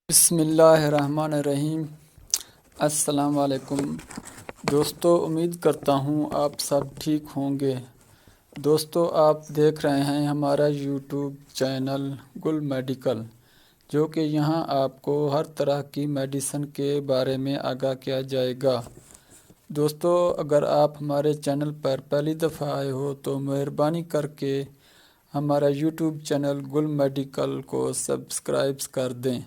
بسم اللہ الرحمن الرحیم۔ السلام علیکم دوستو، امید کرتا ہوں آپ سب ٹھیک ہوں گے۔ دوستو، آپ دیکھ رہے ہیں ہمارا یوٹیوب چینل گل میڈیکل، جو کہ یہاں آپ کو ہر طرح کی میڈیسن کے بارے میں آگاہ کیا جائے گا۔ دوستو، اگر آپ ہمارے چینل پر پہلی دفعہ آئے ہو تو مہربانی کر کے ہمارا یوٹیوب چینل گل میڈیکل کو سبسکرائب کر دیں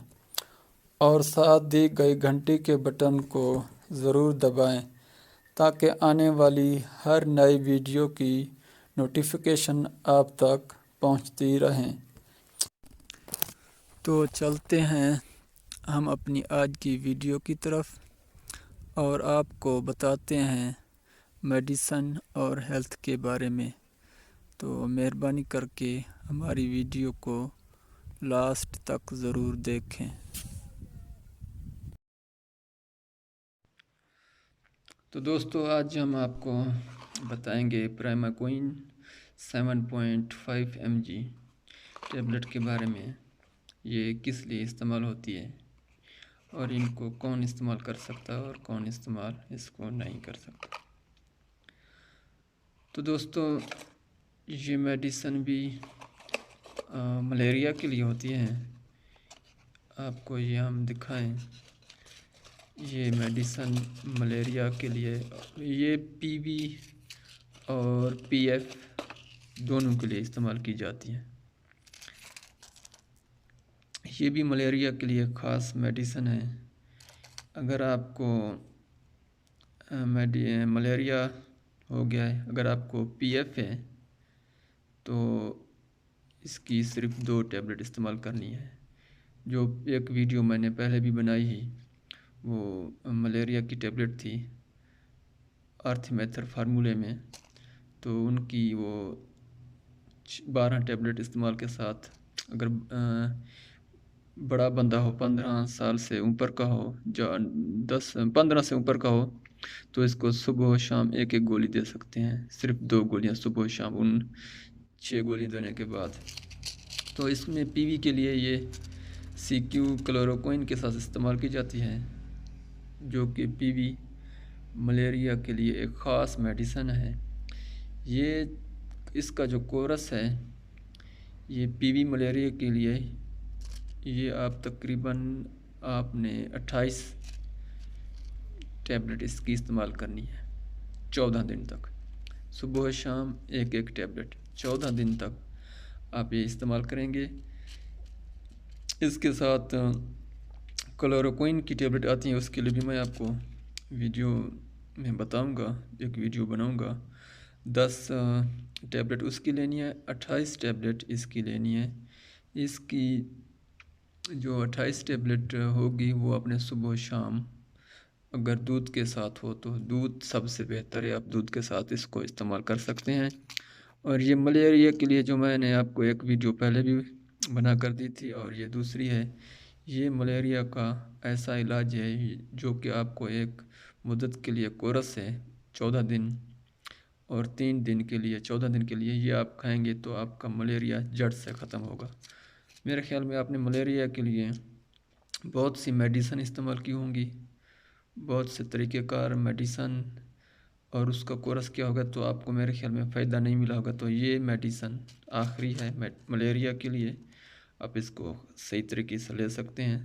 اور ساتھ دی گئی گھنٹی کے بٹن کو ضرور دبائیں تاکہ آنے والی ہر نئی ویڈیو کی نوٹیفیکیشن آپ تک پہنچتی رہیں۔ تو چلتے ہیں ہم اپنی آج کی ویڈیو کی طرف اور آپ کو بتاتے ہیں میڈیسن اور ہیلتھ کے بارے میں۔ تو مہربانی کر کے ہماری ویڈیو کو لاسٹ تک ضرور دیکھیں۔ تو دوستو، آج ہم آپ کو بتائیں گے پرائماکوئن 7.5 mg ٹیبلٹ کے بارے میں۔ یہ کس لیے استعمال ہوتی ہے اور ان کو کون استعمال کر سکتا ہے اور کون استعمال اس کو نہیں کر سکتا۔ تو دوستو، یہ میڈیسن بھی ملیریا کے لیے ہوتی ہیں۔ آپ کو یہ ہم دکھائیں، یہ میڈیسن ملیریا کے لیے، یہ پی بی اور پی ایف دونوں کے لیے استعمال کی جاتی ہیں۔ یہ بھی ملیریا کے لیے خاص میڈیسن ہے۔ اگر آپ کو ملیریا ہو گیا ہے، اگر آپ کو پی ایف ہے تو اس کی صرف 2 ٹیبلٹ استعمال کرنی ہے۔ جو ایک ویڈیو میں نے پہلے بھی بنائی ہی، وہ ملیریا کی ٹیبلٹ تھی آرتھمیتھر فارمولے میں، تو ان کی وہ 12 ٹیبلٹ استعمال کے ساتھ، اگر بڑا بندہ ہو، 15 سال سے اوپر کا ہو، 15 سے اوپر کا ہو، تو اس کو صبح و شام ایک گولی دے سکتے ہیں، صرف 2 گولیاں صبح و شام، ان 6 گولی دینے کے بعد۔ تو اس میں پی وی کے لیے یہ سی کیو کلوروکوئن کے ساتھ استعمال کی جاتی ہے، جو کہ پی وی ملیریا کے لیے ایک خاص میڈیسن ہے۔ یہ اس کا جو کورس ہے، یہ پی وی ملیریا کے لیے، یہ آپ تقریباً آپ نے 28 ٹیبلٹ اس کی استعمال کرنی ہے 14 دن تک، صبح و شام ایک ٹیبلٹ 14 دن تک آپ یہ استعمال کریں گے۔ اس کے ساتھ کلوروکوئن کی ٹیبلٹ آتی ہیں، اس کے لیے بھی میں آپ کو ویڈیو میں بتاؤں گا، ایک ویڈیو بناؤں گا۔ 10 ٹیبلٹ اس کی لینی ہے، 28 ٹیبلٹ اس کی لینی ہے۔ اس کی جو 28 ٹیبلٹ ہوگی وہ اپنے صبح و شام، اگر دودھ کے ساتھ ہو تو دودھ سب سے بہتر ہے، آپ دودھ کے ساتھ اس کو استعمال کر سکتے ہیں۔ اور یہ ملیریا کے لیے جو میں نے آپ کو ایک ویڈیو پہلے بھی بنا کر دی تھی، اور یہ دوسری ہے، یہ ملیریا کا ایسا علاج ہے جو کہ آپ کو ایک مدت کے لیے کورس ہے 14 دن، اور 3 دن کے لیے 14 دن کے لیے یہ آپ کھائیں گے تو آپ کا ملیریا جڑ سے ختم ہوگا۔ میرے خیال میں آپ نے ملیریا کے لیے بہت سی میڈیسن استعمال کی ہوں گی، بہت سے طریقہ کار میڈیسن، اور اس کا کورس کیا ہوگا تو آپ کو میرے خیال میں فائدہ نہیں ملا ہوگا۔ تو یہ میڈیسن آخری ہے ملیریا کے لیے، آپ اس کو صحیح طریقے سے لے سکتے ہیں،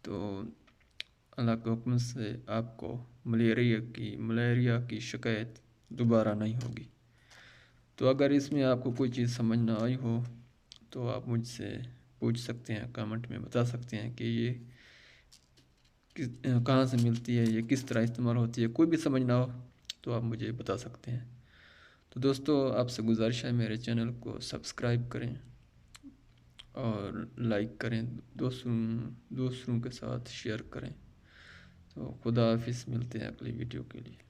تو اللہ کے حکم سے آپ کو ملیریا کی شکایت دوبارہ نہیں ہوگی۔ تو اگر اس میں آپ کو کوئی چیز سمجھ نہ آئی ہو تو آپ مجھ سے پوچھ سکتے ہیں، کامنٹ میں بتا سکتے ہیں کہ یہ کہاں سے ملتی ہے، یہ کس طرح استعمال ہوتی ہے۔ کوئی بھی سمجھ نہ ہو تو آپ مجھے بتا سکتے ہیں۔ تو دوستو، آپ سے گزارش ہے میرے چینل کو سبسکرائب کریں اور لائک کریں، دوسروں کے ساتھ شیئر کریں۔ تو خدا حافظ، ملتے ہیں اگلی ویڈیو کے لیے۔